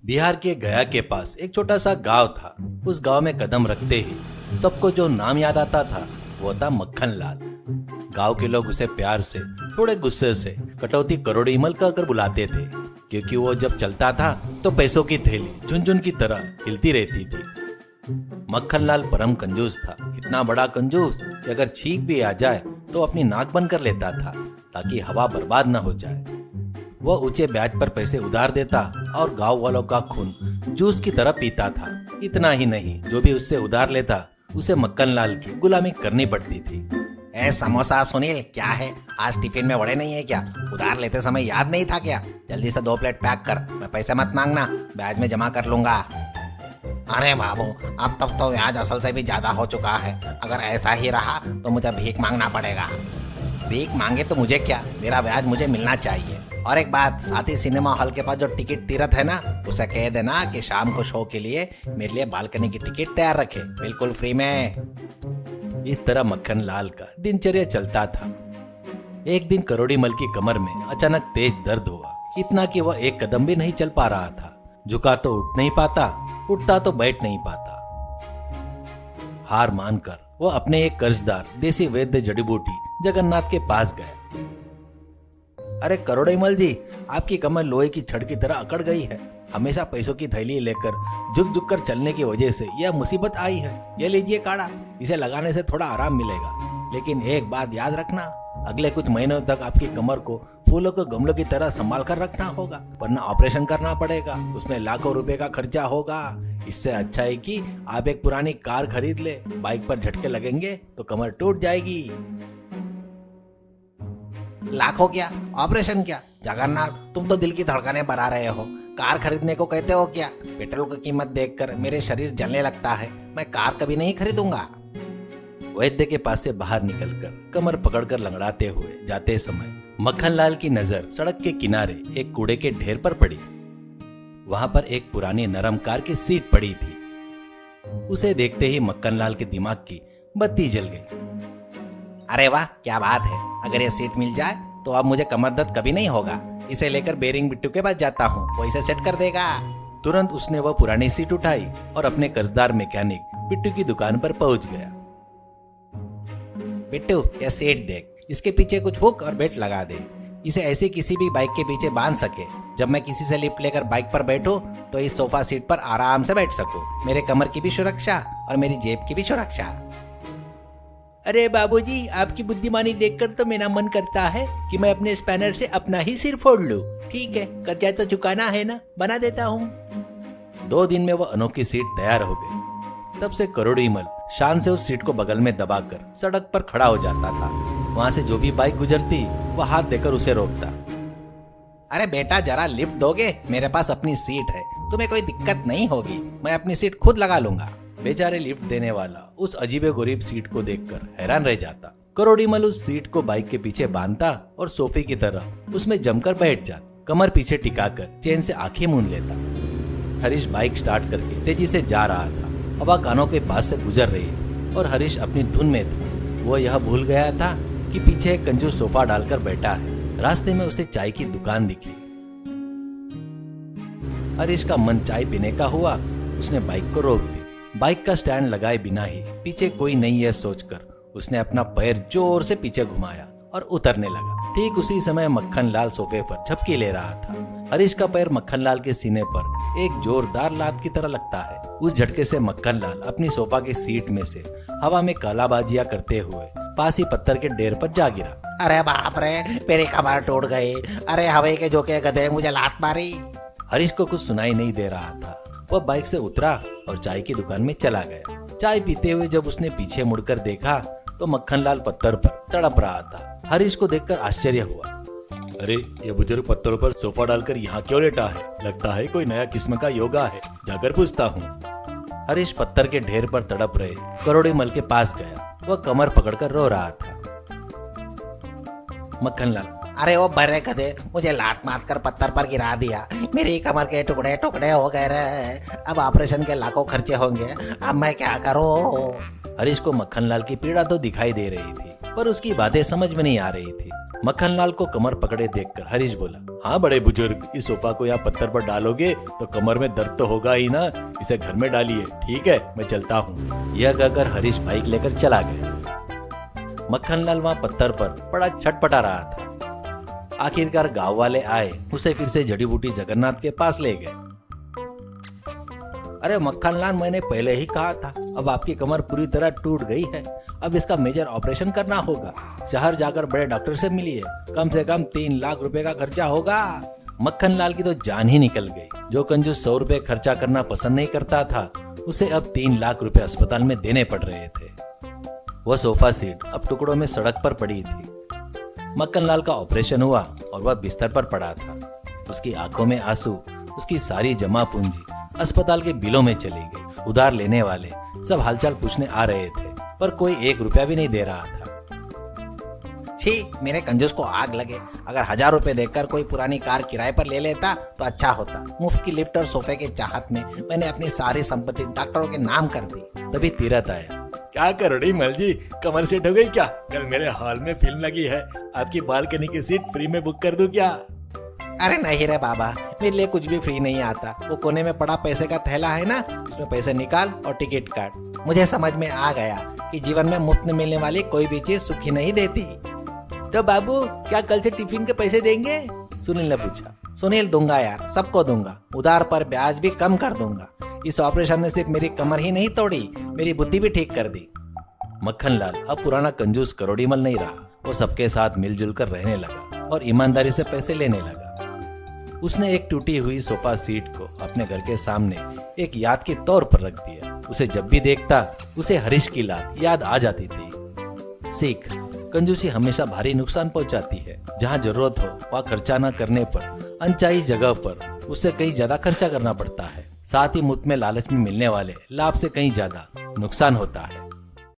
बिहार के गया के पास एक छोटा सा गांव था। उस गांव में कदम रखते ही सबको जो नाम याद आता था वो था मक्खन लाल। गांव के लोग उसे प्यार से, थोड़े गुस्से से कटौती करोड़ी इमल कहकर बुलाते थे, क्योंकि वो जब चलता था तो पैसों की थैली झुनझुन की तरह हिलती रहती थी। मक्खन लाल परम कंजूस था, इतना बड़ा कंजूस कि अगर छींक भी आ जाए तो अपनी नाक बंद कर लेता था ताकि हवा बर्बाद न हो जाए। वह ऊंचे ब्याज पर पैसे उधार देता और गांव वालों का खून जूस की तरह पीता था। इतना ही नहीं, जो भी उससे उधार लेता उसे मक्खन लाल की गुलामी करनी पड़ती थी। ए समोसा सुनील, क्या है आज टिफिन में वड़े नहीं है क्या? उधार लेते समय याद नहीं था क्या? जल्दी से 2 प्लेट पैक कर, मैं पैसे मत मांगना, ब्याज में जमा कर लूंगा। अरे बाबू, अब तक तो ब्याज असल से भी ज्यादा हो चुका है। अगर ऐसा ही रहा तो मुझे भीख मांगना पड़ेगा। भीख मांगे तो मुझे क्या, मेरा ब्याज मुझे मिलना चाहिए। और एक बात, साथ ही सिनेमा हॉल के पास जो टिकट तीरथ है ना, उसे कह देना कि शाम को शो के लिए मेरे लिए बालकनी की टिकट तैयार रखे, बिल्कुल फ्री में। इस तरह मक्खन लाल का दिनचर्या चलता था। एक दिन करोड़ी मल की कमर में अचानक तेज दर्द हुआ, इतना कि वह एक कदम भी नहीं चल पा रहा था। झुका तो उठ नहीं पाता, उठता तो बैठ नहीं पाता। हार मानकर वह अपने एक कर्जदार देसी वैद्य जड़ी बूटी जगन्नाथ के पास गया। अरे करोड़ीमल जी, आपकी कमर लोहे की छड़ की तरह अकड़ गई है। हमेशा पैसों की थैली लेकर झुक झुक कर चलने की वजह से यह मुसीबत आई है। ये लीजिए काढ़ा, इसे लगाने से थोड़ा आराम मिलेगा। लेकिन एक बात याद रखना, अगले कुछ महीनों तक आपकी कमर को फूलों के गमलों की तरह संभाल कर रखना होगा, वरना ऑपरेशन करना पड़ेगा। उसमें लाखों रुपए का खर्चा होगा। इससे अच्छा है कि आप एक पुरानी कार खरीद ले, बाइक पर झटके लगेंगे तो कमर टूट जाएगी। लाखों क्या, ऑपरेशन क्या? जगन्नाथ, तुम तो दिल की धड़कनें बढ़ा रहे हो। कार खरीदने को कहते हो क्या? पेट्रोल की कीमत देखकर मेरे शरीर जलने लगता है। मैं कार कभी नहीं खरीदूंगा। वैद्य के पास से बाहर निकलकर कमर पकड़कर लंगड़ाते हुए जाते समय मक्खन लाल की नजर सड़क के किनारे एक कूड़े के ढेर पर पड़ी। वहां पर एक पुरानी नरम कार की सीट पड़ी थी। उसे देखते ही मक्खन लाल के दिमाग की बत्ती जल गई। अरे वाह, क्या बात है! अगर ये सीट मिल जाए तो अब मुझे कमर दर्द कभी नहीं होगा। इसे लेकर बेरिंग बिट्टू के पास जाता हूँ, वो इसे सेट कर देगा। तुरंत उसने वह पुरानी सीट उठाई और अपने कर्जदार मैकेनिक बिट्टू की दुकान पर पहुंच गया। बिट्टू, ये सीट देख, इसके पीछे कुछ हुक और बेल्ट लगा दे। इसे ऐसे किसी भी बाइक के पीछे बांध सके। जब मैं किसी से लिफ्ट लेकर बाइक पर बैठूं तो इस सोफा सीट पर आराम से बैठ सकूं। मेरे कमर की भी सुरक्षा और मेरी जेब की भी सुरक्षा। अरे बाबूजी, आपकी बुद्धिमानी देखकर तो मेरा मन करता है कि मैं अपने स्पैनर से अपना ही सिर फोड़ लूं। ठीक है, कर्जा तो चुकाना है ना, बना देता हूँ। 2 दिन में वह अनोखी सीट तैयार हो गई। तब से करोड़ीमल शान से उस सीट को बगल में दबाकर सड़क पर खड़ा हो जाता था। वहां से जो भी बाइक गुजरती वह हाथ देकर उसे रोकता। अरे बेटा, जरा लिफ्ट दोगे? मेरे पास अपनी सीट है, तुम्हें कोई दिक्कत नहीं होगी। मैं अपनी सीट खुद लगा लूंगा। बेचारे लिफ्ट देने वाला उस अजीबे गरीब सीट को देखकर हैरान रह जाता। करोड़ीमल उस सीट को बाइक के पीछे बांधता और सोफे की तरह उसमें जमकर बैठ जाता। कमर पीछे टिकाकर चैन से आंखें मूंद लेता। हरीश बाइक स्टार्ट करके तेजी से जा रहा था। हवा कानों के पास से गुजर रही थी और हरीश अपनी धुन में था। वो यह भूल गया था कि पीछे एक कंजूस सोफा डालकर बैठा है। रास्ते में उसे चाय की दुकान दिखी। हरीश का मन चाय पीने का हुआ। उसने बाइक को रोक दी। बाइक का स्टैंड लगाए बिना ही पीछे कोई नहीं है सोचकर उसने अपना पैर जोर से पीछे घुमाया और उतरने लगा। ठीक उसी समय मक्खन लाल सोफे पर झपकी ले रहा था। हरीश का पैर मक्खन लाल के सीने पर एक जोरदार लात की तरह लगता है। उस झटके से मक्खन लाल अपनी सोफा की सीट में से हवा में कालाबाजियां करते हुए पास ही पत्थर के ढेर पर जा गिरा। अरे बाप रे, मेरी कमर टूट गई। अरे हवा के झोंके गधे, मुझे लात मारी। हरीश को कुछ सुनाई नहीं दे रहा था। वह बाइक से उतरा और चाय की दुकान में चला गया। चाय पीते हुए जब उसने पीछे मुड़कर देखा तो मक्खन लाल पत्थर पर तड़प रहा था। हरीश को देखकर आश्चर्य हुआ। अरे, ये बुजुर्ग पत्थरों पर सोफा डालकर यहाँ क्यों लेटा है? लगता है कोई नया किस्म का योगा है, जाकर पूछता हूँ। हरीश पत्थर के ढेर पर तड़प रहे करोड़ीमल के पास गया। वह कमर पकड़कर रो रहा था। मक्खन लाल, अरे वो बड़े गधे, मुझे लात मार कर पत्थर पर गिरा दिया। मेरी कमर के टुकड़े टुकड़े हो गए रे। अब ऑपरेशन के लाखों खर्चे होंगे, अब मैं क्या करूं? हरीश को मक्खन लाल की पीड़ा तो दिखाई दे रही थी। पर उसकी बातें समझ में नहीं आ रही थी। मक्खनलाल को कमर पकड़े देखकर हरीश बोला, हाँ बड़े बुजुर्ग, इस सोफा को यहाँ पत्थर पर डालोगे तो कमर में दर्द तो होगा ही ना, इसे घर में डालिए, ठीक है, मैं चलता हूँ। यह कहकर हरीश बाइक लेकर चला गया। मक्खनलाल वहाँ पत्थर पर बड़ा छटपटा रहा था। आखिरकार गांव वाले आए, उसे फिर से जड़ी बूटी जगन्नाथ के पास ले गए। अरे मक्खनलाल, मैंने पहले ही कहा था, अब आपकी कमर पूरी तरह टूट गई है, अब इसका मेजर ऑपरेशन करना होगा। शहर जाकर बड़े डॉक्टर से मिलिए, कम से कम 3 लाख रुपए का खर्चा होगा। मक्खनलाल की तो जान ही निकल गई। जो कंजूस 100 रुपए खर्चा करना पसंद नहीं करता था, उसे अब 3 लाख रुपए अस्पताल में देने पड़ रहे थे। वह सोफा सीट अब टुकड़ों में सड़क पर पड़ी थी। मक्खनलाल का ऑपरेशन हुआ और वह बिस्तर पर पड़ा था। उसकी आंखों में आंसू, उसकी सारी जमा पूंजी अस्पताल के बिलों में चली गई। उधार लेने वाले सब हालचाल पूछने आ रहे थे, पर कोई 1 रुपया भी नहीं दे रहा था। छी, मेरे कंजूस को आग लगे। अगर 1000 रुपए देकर कोई पुरानी कार किराए पर ले लेता तो अच्छा होता। मुफ्त की लिफ्ट और सोफे के चाहत में मैंने अपनी सारी संपत्ति डॉक्टरों के नाम कर दी। तभी तीरथ आया। क्या करोड़ी मल जी, कमर सेट हो गई क्या? कल मेरे हॉल में फिल्म लगी है, आपकी बालकनी की सीट फ्री में बुक कर दूं क्या? अरे नहीं रे बाबा, मेरे लिए कुछ भी फ्री नहीं आता। वो कोने में पड़ा पैसे का थैला है ना, उसमें पैसे निकाल और टिकट काट। मुझे समझ में आ गया कि जीवन में मुफ्त में मिलने वाली कोई भी चीज सुखी नहीं देती। तो बाबू, क्या कल से टिफिन के पैसे देंगे? सुनील ने पूछा। सुनील, दूंगा यार, सबको दूंगा। उधार पर ब्याज भी कम कर दूंगा। इस ऑपरेशन ने सिर्फ मेरी कमर ही नहीं तोड़ी, मेरी बुद्धि भी ठीक कर दी। मक्खनलाल अब पुराना कंजूस करोड़ीमल नहीं रहा। वो सबके साथ मिलजुल कर रहने लगा और ईमानदारी से पैसे लेने लगा। उसने एक टूटी हुई सोफा सीट को अपने घर के सामने एक याद के तौर पर रख दिया। उसे जब भी देखता, उसे हरीश की लात याद आ जाती थी। सीख, कंजूसी हमेशा भारी नुकसान पहुंचाती है। जहां जरूरत हो वहां खर्चा न करने पर अनचाही जगह पर उससे कहीं ज्यादा खर्चा करना पड़ता है। साथ ही मुफ्त में लालच में मिलने वाले लाभ से कहीं ज्यादा नुकसान होता है।